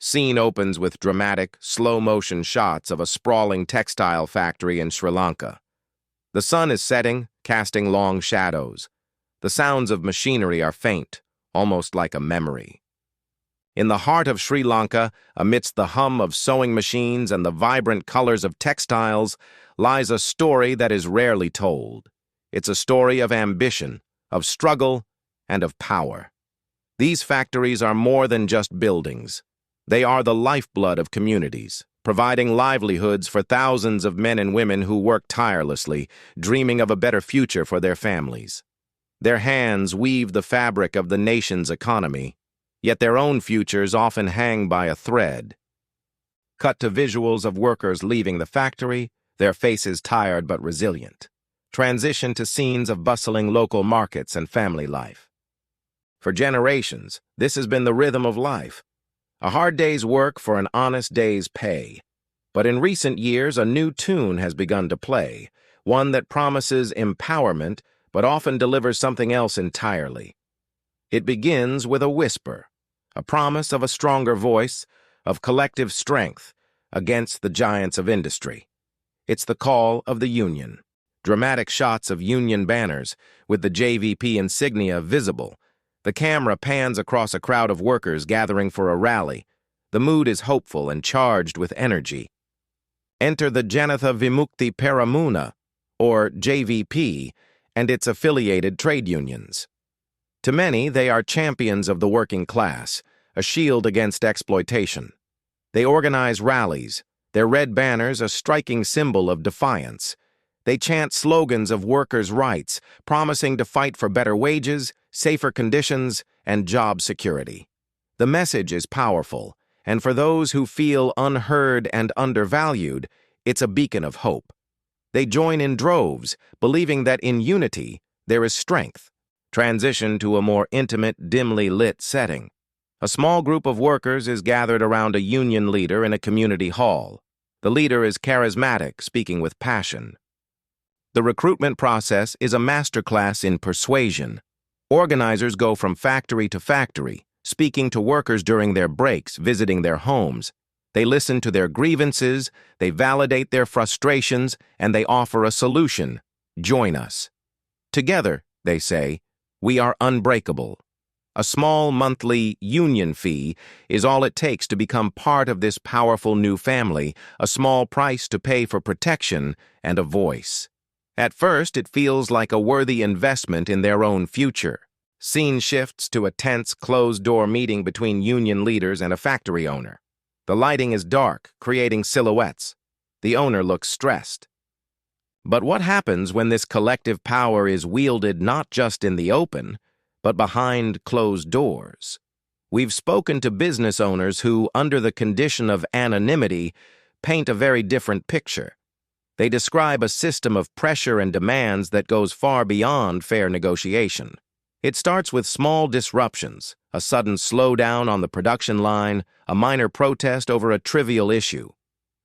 Scene opens with dramatic, slow-motion shots of a sprawling textile factory in Sri Lanka. The sun is setting, casting long shadows. The sounds of machinery are faint, almost like a memory. In the heart of Sri Lanka, amidst the hum of sewing machines and the vibrant colors of textiles, lies a story that is rarely told. It's a story of ambition, of struggle, and of power. These factories are more than just buildings. They are the lifeblood of communities, providing livelihoods for thousands of men and women who work tirelessly, dreaming of a better future for their families. Their hands weave the fabric of the nation's economy, yet their own futures often hang by a thread. Cut to visuals of workers leaving the factory, their faces tired but resilient. Transition to scenes of bustling local markets and family life. For generations, this has been the rhythm of life. A hard day's work for an honest day's pay. But in recent years, a new tune has begun to play, one that promises empowerment, but often delivers something else entirely. It begins with a whisper, a promise of a stronger voice, of collective strength against the giants of industry. It's the call of the union. Dramatic shots of union banners, with the JVP insignia visible. The camera pans across a crowd of workers gathering for a rally. The mood is hopeful and charged with energy. Enter the Janatha Vimukti Peramuna, or JVP, and its affiliated trade unions. To many, they are champions of the working class, a shield against exploitation. They organize rallies, their red banners a striking symbol of defiance. They chant slogans of workers' rights, promising to fight for better wages, safer conditions, and job security. The message is powerful, and for those who feel unheard and undervalued, it's a beacon of hope. They join in droves, believing that in unity, there is strength. Transition to a more intimate, dimly lit setting. A small group of workers is gathered around a union leader in a community hall. The leader is charismatic, speaking with passion. The recruitment process is a masterclass in persuasion. Organizers go from factory to factory, speaking to workers during their breaks, visiting their homes. They listen to their grievances, they validate their frustrations, and they offer a solution. Join us. Together, they say, we are unbreakable. A small monthly union fee is all it takes to become part of this powerful new family, a small price to pay for protection and a voice. At first, it feels like a worthy investment in their own future. Scene shifts to a tense, closed-door meeting between union leaders and a factory owner. The lighting is dark, creating silhouettes. The owner looks stressed. But what happens when this collective power is wielded not just in the open, but behind closed doors? We've spoken to business owners who, under the condition of anonymity, paint a very different picture. They describe a system of pressure and demands that goes far beyond fair negotiation. It starts with small disruptions, a sudden slowdown on the production line, a minor protest over a trivial issue.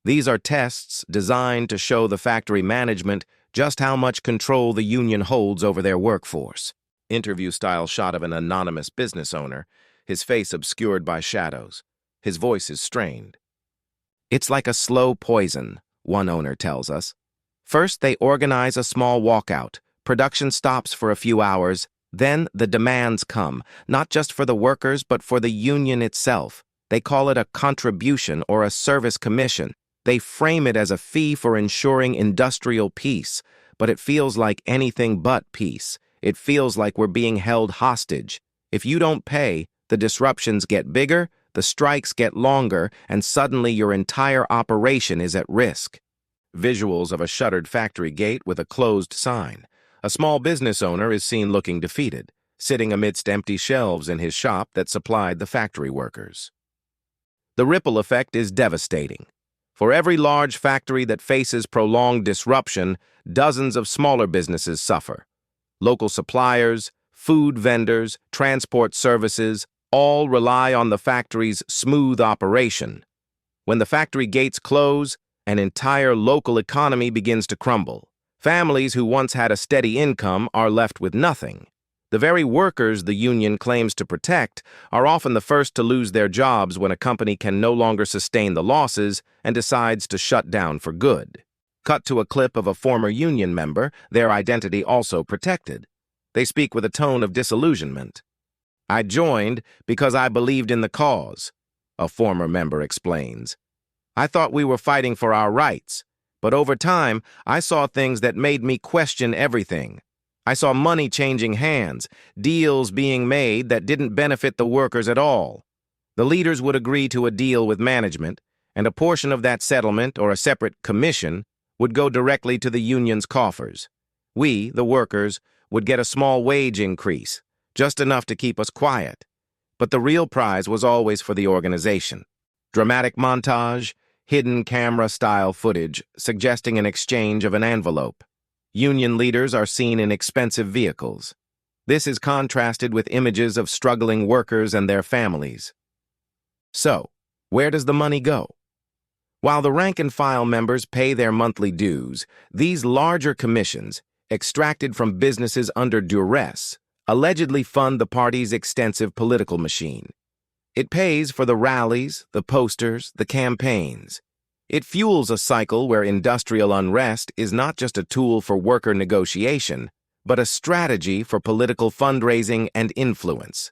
These are tests designed to show the factory management just how much control the union holds over their workforce. Interview-style shot of an anonymous business owner, his face obscured by shadows. His voice is strained. It's like a slow poison, one owner tells us. First, they organize a small walkout. Production stops for a few hours. Then the demands come, not just for the workers, but for the union itself. They call it a contribution or a service commission. They frame it as a fee for ensuring industrial peace, but it feels like anything but peace. It feels like we're being held hostage. If you don't pay, the disruptions get bigger, the strikes get longer, and suddenly your entire operation is at risk. Visuals of a shuttered factory gate with a closed sign. A small business owner is seen looking defeated, sitting amidst empty shelves in his shop that supplied the factory workers. The ripple effect is devastating. For every large factory that faces prolonged disruption, dozens of smaller businesses suffer. Local suppliers, food vendors, transport services, all rely on the factory's smooth operation. When the factory gates close, an entire local economy begins to crumble. Families who once had a steady income are left with nothing. The very workers the union claims to protect are often the first to lose their jobs when a company can no longer sustain the losses and decides to shut down for good. Cut to a clip of a former union member, their identity also protected. They speak with a tone of disillusionment. "I joined because I believed in the cause," a former member explains. "I thought we were fighting for our rights, but over time, I saw things that made me question everything. I saw money changing hands, deals being made that didn't benefit the workers at all. The leaders would agree to a deal with management, and a portion of that settlement or a separate commission would go directly to the union's coffers. We, the workers, would get a small wage increase, just enough to keep us quiet. But the real prize was always for the organization." Dramatic montage, hidden camera-style footage suggesting an exchange of an envelope. Union leaders are seen in expensive vehicles. This is contrasted with images of struggling workers and their families. So, where does the money go? While the rank-and-file members pay their monthly dues, these larger commissions, extracted from businesses under duress, allegedly fund the party's extensive political machine. It pays for the rallies, the posters, the campaigns. It fuels a cycle where industrial unrest is not just a tool for worker negotiation, but a strategy for political fundraising and influence.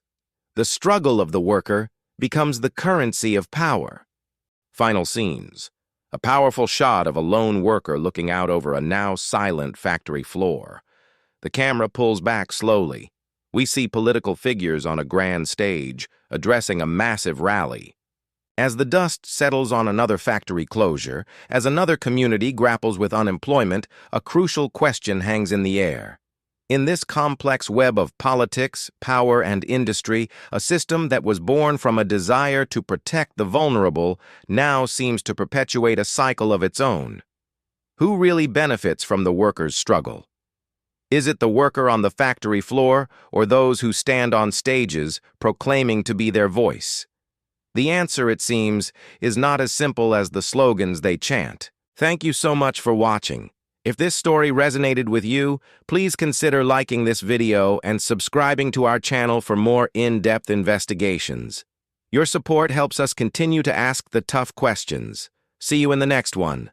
The struggle of the worker becomes the currency of power. Final scenes. A powerful shot of a lone worker looking out over a now silent factory floor. The camera pulls back slowly. We see political figures on a grand stage addressing a massive rally. As the dust settles on another factory closure, as another community grapples with unemployment, a crucial question hangs in the air. In this complex web of politics, power, and industry, a system that was born from a desire to protect the vulnerable now seems to perpetuate a cycle of its own. Who really benefits from the workers' struggle? Is it the worker on the factory floor or those who stand on stages proclaiming to be their voice? The answer, it seems, is not as simple as the slogans they chant. Thank you so much for watching. If this story resonated with you, please consider liking this video and subscribing to our channel for more in-depth investigations. Your support helps us continue to ask the tough questions. See you in the next one.